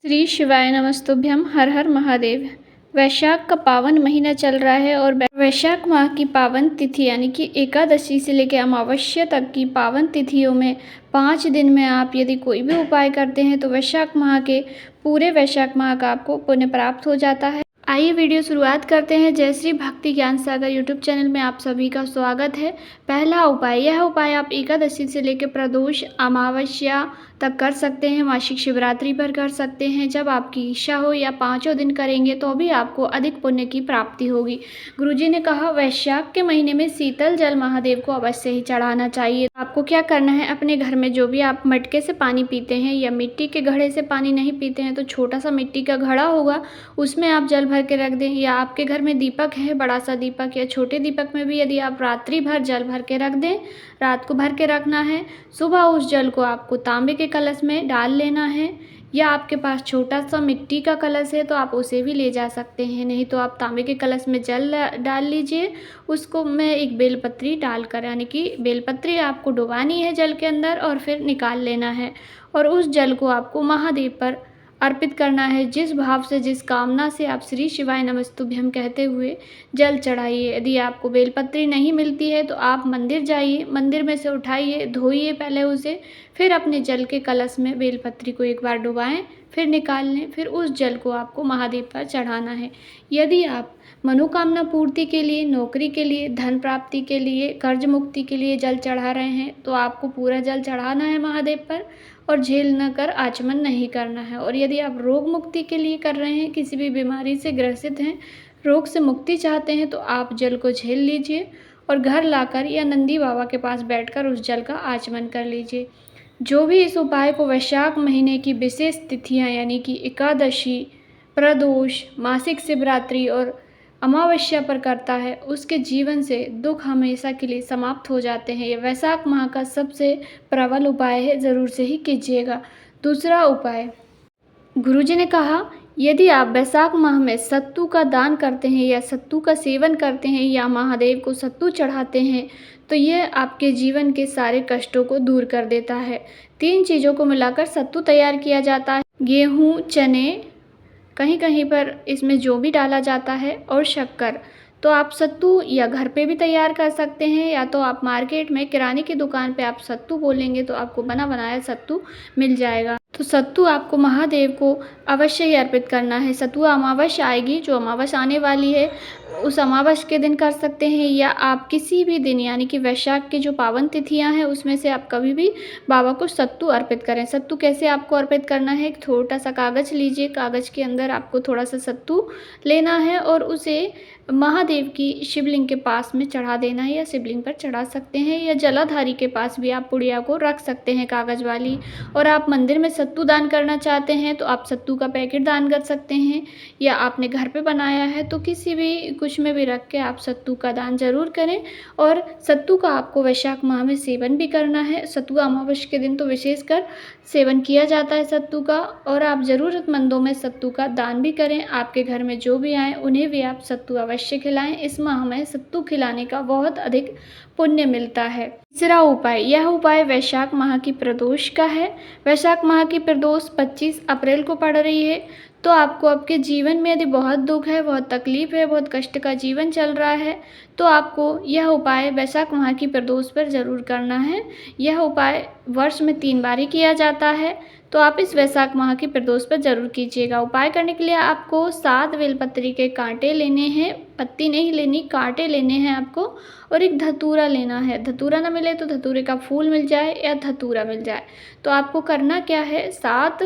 श्री शिवाय नमस्तुभ्यम। हर हर महादेव। वैशाख का पावन महीना चल रहा है और वैशाख माह की पावन तिथि यानी कि एकादशी से लेकर अमावस्या तक की पावन तिथियों में 5 दिन में आप यदि कोई भी उपाय करते हैं तो वैशाख माह के पूरे वैशाख माह का आपको पुण्य प्राप्त हो जाता है। आइए वीडियो शुरुआत करते हैं। जय श्री भक्ति ज्ञान सागर यूट्यूब चैनल में आप सभी का स्वागत है। पहला उपाय, यह उपाय आप एकादशी से लेकर प्रदोष अमावस्या तक कर सकते हैं। मासिक शिवरात्रि पर कर सकते हैं। जब आपकी इच्छा हो या 5 दिन करेंगे तो भी आपको अधिक पुण्य की प्राप्ति होगी। गुरुजी ने कहा वैशाख के महीने में शीतल जल महादेव को अवश्य ही चढ़ाना चाहिए। आपको क्या करना है, अपने घर में जो भी आप मटके से पानी पीते हैं या मिट्टी के घड़े से पानी नहीं पीते हैं तो छोटा सा मिट्टी का घड़ा होगा, उसमें आप जल भर के रख दें। या आपके घर में दीपक है, बड़ा सा दीपक या छोटे दीपक में भी यदि आप रात्रि भर जल भर के रख दें, रात को भर के रखना है। सुबह उस जल को आपको तांबे के कलश में डाल लेना है। या आपके पास छोटा सा मिट्टी का कलश है तो आप उसे भी ले जा सकते हैं, नहीं तो आप तांबे के कलश में जल डाल लीजिए। उसको में एक बेलपत्री डालकर, यानी कि बेलपत्री आपको डुबानी है जल के अंदर और फिर निकाल लेना है। और उस जल को आपको महादेव पर अर्पित करना है। जिस भाव से, जिस कामना से आप श्री शिवाय नमस्तुभ्यम कहते हुए जल चढ़ाइए। यदि आपको बेलपत्री नहीं मिलती है तो आप मंदिर जाइए, मंदिर में से उठाइए, धोइए पहले उसे, फिर अपने जल के कलश में बेलपत्री को एक बार डुबाएं, फिर निकाल लें। फिर उस जल को आपको महादेव पर चढ़ाना है। यदि आप मनोकामना पूर्ति के लिए, नौकरी के लिए, धन प्राप्ति के लिए, कर्ज मुक्ति के लिए जल चढ़ा रहे हैं तो आपको पूरा जल चढ़ाना है महादेव पर और झेल न कर आचमन नहीं करना है। और यदि आप रोग मुक्ति के लिए कर रहे हैं, किसी भी बीमारी से ग्रसित हैं, रोग से मुक्ति चाहते हैं तो आप जल को झेल लीजिए और घर लाकर या नंदी बाबा के पास बैठकर उस जल का आचमन कर लीजिए। जो भी इस उपाय को वैशाख महीने की विशेष तिथियां यानी कि एकादशी, प्रदोष, मासिक शिवरात्रि और अमावस्या पर करता है, उसके जीवन से दुख हमेशा के लिए समाप्त हो जाते हैं। ये वैशाख माह का सबसे प्रबल उपाय है, ज़रूर से ही कीजिएगा। दूसरा उपाय, गुरुजी ने कहा यदि आप वैशाख माह में सत्तू का दान करते हैं या सत्तू का सेवन करते हैं या महादेव को सत्तू चढ़ाते हैं तो यह आपके जीवन के सारे कष्टों को दूर कर देता है। 3 चीज़ों को मिलाकर सत्तू तैयार किया जाता है। गेहूँ, चने, कहीं कहीं पर इसमें जो भी डाला जाता है, और शक्कर। तो आप सत्तू या घर पे भी तैयार कर सकते हैं या तो आप मार्केट में किराने की दुकान पे आप सत्तू बोलेंगे तो आपको बना बनाया सत्तू मिल जाएगा। तो सत्तू आपको महादेव को अवश्य ही अर्पित करना है। सत्तू अमावस्या आएगी, जो अमावस्या आने वाली है उस अमावस्या के दिन कर सकते हैं या आप किसी भी दिन, यानी कि वैशाख की जो पावन तिथियां हैं उसमें से आप कभी भी बाबा को सत्तू अर्पित करें। सत्तू कैसे आपको अर्पित करना है, एक छोटा सा कागज़ लीजिए, कागज़ के अंदर आपको थोड़ा सा सत्तू लेना है और उसे महादेव की शिवलिंग के पास में चढ़ा देना है, या शिवलिंग पर चढ़ा सकते हैं या जलाधारी के पास भी आप पुड़िया को रख सकते हैं कागज़ वाली। और आप मंदिर में सत्तू दान करना चाहते हैं तो आप सत्तू का पैकेट दान कर सकते हैं, या आपने घर पे बनाया है तो किसी भी कुछ में भी रख के आप सत्तू का दान ज़रूर करें। और सत्तू का आपको वैशाख माह में सेवन भी करना है। सत्तू अमावस्या के दिन तो विशेषकर सेवन किया जाता है सत्तू का। और आप ज़रूरतमंदों में सत्तू का दान भी करें। आपके घर में जो भी आए उन्हें भी आप सत्तू अवश्य खिलाएं। इस माह में सत्तू खिलाने का बहुत अधिक पुण्य मिलता है। तीसरा उपाय, यह उपाय वैशाख माह की प्रदोष का है। वैशाख माह की प्रदोष 25 अप्रैल को पड़ रही है। तो आपको आपके जीवन में यदि बहुत दुख है, बहुत तकलीफ है, बहुत कष्ट का जीवन चल रहा है तो आपको यह उपाय वैशाख माह की प्रदोष पर ज़रूर करना है। यह उपाय वर्ष में 3 बार ही किया जाता है, तो आप इस वैशाख माह की प्रदोष पर ज़रूर कीजिएगा। उपाय करने के लिए आपको 7 बेलपत्री के कांटे लेने हैं, पत्ती नहीं लेनी, कांटे लेने हैं आपको। और एक धतूरा लेना है। धतूरा ना मिले तो धतूरे का फूल मिल जाए या धतूरा मिल जाए। तो आपको करना क्या है, 7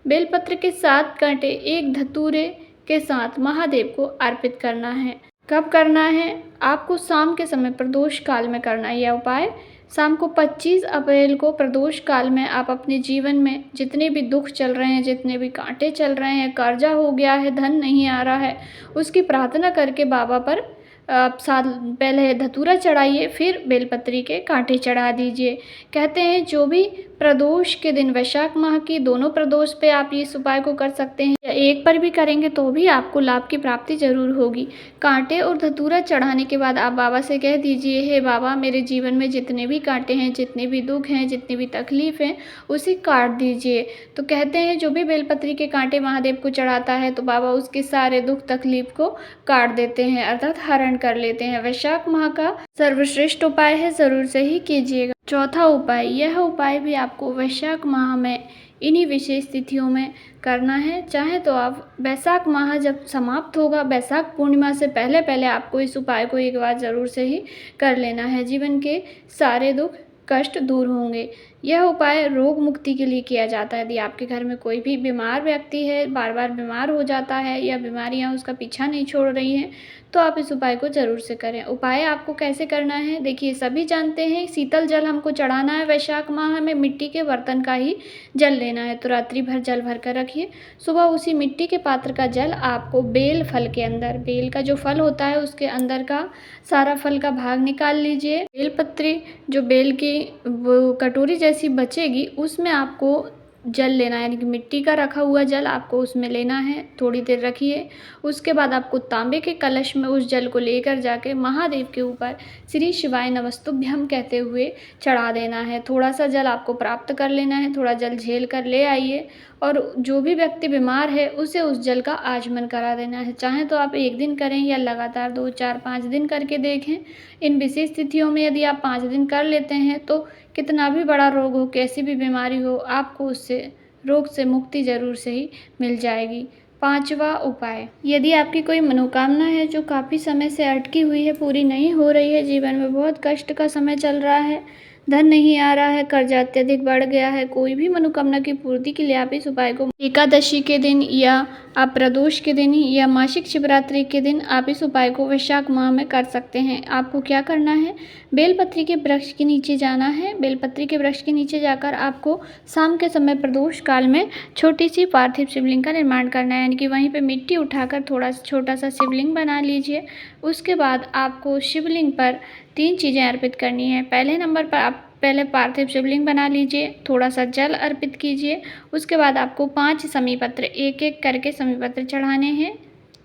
बेलपत्र के 7 कांटे एक धतूरे के साथ महादेव को अर्पित करना है। कब करना है, आपको शाम के समय प्रदोष काल में करना है। यह उपाय शाम को 25 अप्रैल को प्रदोष काल में आप अपने जीवन में जितने भी दुख चल रहे हैं, जितने भी कांटे चल रहे हैं, कर्जा हो गया है, धन नहीं आ रहा है, उसकी प्रार्थना करके बाबा पर आप पहले धतूरा चढ़ाइए, फिर बेलपत्री के कांटे चढ़ा दीजिए। कहते हैं जो भी प्रदोष के दिन, वैशाख माह की दोनों प्रदोष पे आप इस उपाय को कर सकते हैं, या एक पर भी करेंगे तो भी आपको लाभ की प्राप्ति जरूर होगी। कांटे और धतूरा चढ़ाने के बाद आप बाबा से कह दीजिए, हे बाबा, मेरे जीवन में जितने भी कांटे हैं, जितने भी दुख हैं, जितनी भी तकलीफ हैं, उसे काट दीजिए। तो कहते हैं जो भी बेलपत्री के कांटे महादेव को चढ़ाता है तो बाबा उसके सारे दुख तकलीफ को काट देते हैं, अर्थात हरण कर लेते हैं। वैशाख माह का सर्वश्रेष्ठ उपाय है, जरूर से ही कीजिएगा। चौथा उपाय, यह उपाय भी आपको वैशाख माह में इन्हीं विशेष तिथियों में करना है। चाहे तो आप वैशाख माह जब समाप्त होगा, वैशाख पूर्णिमा से पहले पहले आपको इस उपाय को एक बार ज़रूर से ही कर लेना है। जीवन के सारे दुख कष्ट दूर होंगे। यह उपाय रोग मुक्ति के लिए किया जाता है। यदि आपके घर में कोई भी बीमार व्यक्ति है, बार बार बीमार हो जाता है या बीमारियां उसका पीछा नहीं छोड़ रही हैं, तो आप इस उपाय को ज़रूर से करें। उपाय आपको कैसे करना है, देखिए, सभी जानते हैं शीतल जल हमको चढ़ाना है। वैशाख माह में मिट्टी के बर्तन का ही जल लेना है, तो रात्रि भर जल भर कर रखिए। सुबह उसी मिट्टी के पात्र का जल आपको बेल फल के अंदर, बेल का जो फल होता है उसके अंदर का सारा फल का भाग निकाल लीजिए। बेलपत्री जो बेल की वो कटोरी जैसी बचेगी उसमें आपको जल लेना है, यानी कि मिट्टी का रखा हुआ जल आपको उसमें लेना है। थोड़ी देर रखिए, उसके बाद आपको तांबे के कलश में उस जल को लेकर जाके महादेव के ऊपर श्री शिवाय नमस्तुभ्यम कहते हुए चढ़ा देना है। थोड़ा सा जल आपको प्राप्त कर लेना है, थोड़ा जल झेल कर ले आइए, और जो भी व्यक्ति बीमार है उसे उस जल का आचमन करा देना है। चाहे तो आप एक दिन करें या लगातार 2, 4, 5 दिन करके देखें। इन विशेष तिथियों में यदि आप 5 दिन कर लेते हैं तो कितना भी बड़ा रोग हो, कैसी भी बीमारी हो, आपको उससे रोग से मुक्ति जरूर से ही मिल जाएगी। पांचवा उपाय, यदि आपकी कोई मनोकामना है जो काफ़ी समय से अटकी हुई है, पूरी नहीं हो रही है, जीवन में बहुत कष्ट का समय चल रहा है, धन नहीं आ रहा है, कर्जा अत्यधिक बढ़ गया है, कोई भी मनोकामना की पूर्ति के लिए आप इस उपाय को एकादशी के दिन या आप प्रदोष के दिन या मासिक शिवरात्रि के दिन आप इस उपाय को वैशाख माह में कर सकते हैं। आपको क्या करना है, बेलपत्री के वृक्ष के नीचे जाना है। बेलपत्री के वृक्ष के नीचे जाकर आपको शाम के समय प्रदोष काल में छोटी सी पार्थिव शिवलिंग का निर्माण करना है, यानी कि वहीं पे मिट्टी उठाकर थोड़ा छोटा सा शिवलिंग बना लीजिए। उसके बाद आपको शिवलिंग पर 3 चीज़ें अर्पित करनी है। पहले नंबर पर आप पहले पार्थिव शिवलिंग बना लीजिए, थोड़ा सा जल अर्पित कीजिए। उसके बाद आपको 5 समीपत्र, एक एक करके समीपत्र चढ़ाने हैं।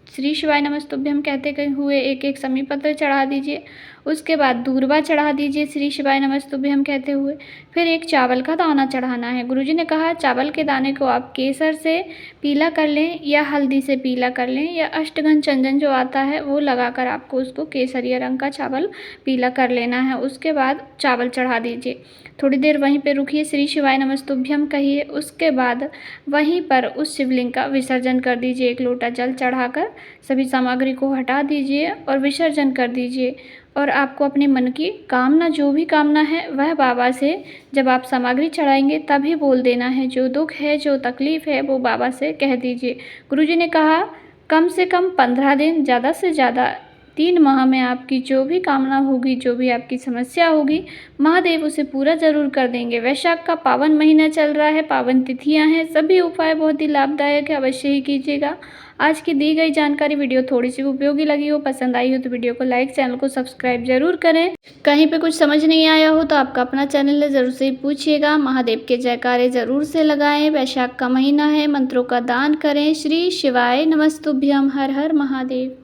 श्री शिवाय नमस्तुभ्यम कहते हुए एक एक समीपत्र चढ़ा दीजिए। उसके बाद दूर्वा चढ़ा दीजिए श्री शिवाय नमस्तुभ्यम कहते हुए। फिर एक चावल का दाना चढ़ाना है। गुरुजी ने कहा चावल के दाने को आप केसर से पीला कर लें या हल्दी से पीला कर लें, या अष्टगंध चंदन जो आता है वो लगाकर आपको उसको केसरिया रंग का चावल पीला कर लेना है। उसके बाद चावल चढ़ा दीजिए, थोड़ी देर वहीं पे रुकिए, श्री शिवाय नमस्तुभ्यम कहिए। उसके बाद वहीं पर उस शिवलिंग का विसर्जन कर दीजिए। 1 लोटा जल चढ़ाकर सभी सामग्री को हटा दीजिए और विसर्जन कर दीजिए। और आपको अपने मन की कामना, जो भी कामना है, वह बाबा से जब आप सामग्री चढ़ाएंगे तभी बोल देना है। जो दुख है, जो तकलीफ़ है, वो बाबा से कह दीजिए। गुरुजी ने कहा कम से कम 15 दिन, ज़्यादा से ज़्यादा 3 माह में आपकी जो भी कामना होगी, जो भी आपकी समस्या होगी, महादेव उसे पूरा ज़रूर कर देंगे। वैशाख का पावन महीना चल रहा है, पावन तिथियां हैं, सभी उपाय बहुत ही लाभदायक है, अवश्य ही कीजिएगा। आज की दी गई जानकारी वीडियो थोड़ी सी उपयोगी लगी हो, पसंद आई हो तो वीडियो को लाइक, चैनल को सब्सक्राइब जरूर करें। कहीं पे कुछ समझ नहीं आया हो तो आपका अपना चैनल है, ज़रूर से पूछिएगा। महादेव के जयकारे ज़रूर से लगाएं। वैशाख का महीना है, मंत्रों का दान करें। श्री शिवाय नमस्तुभ्यम। हर हर महादेव।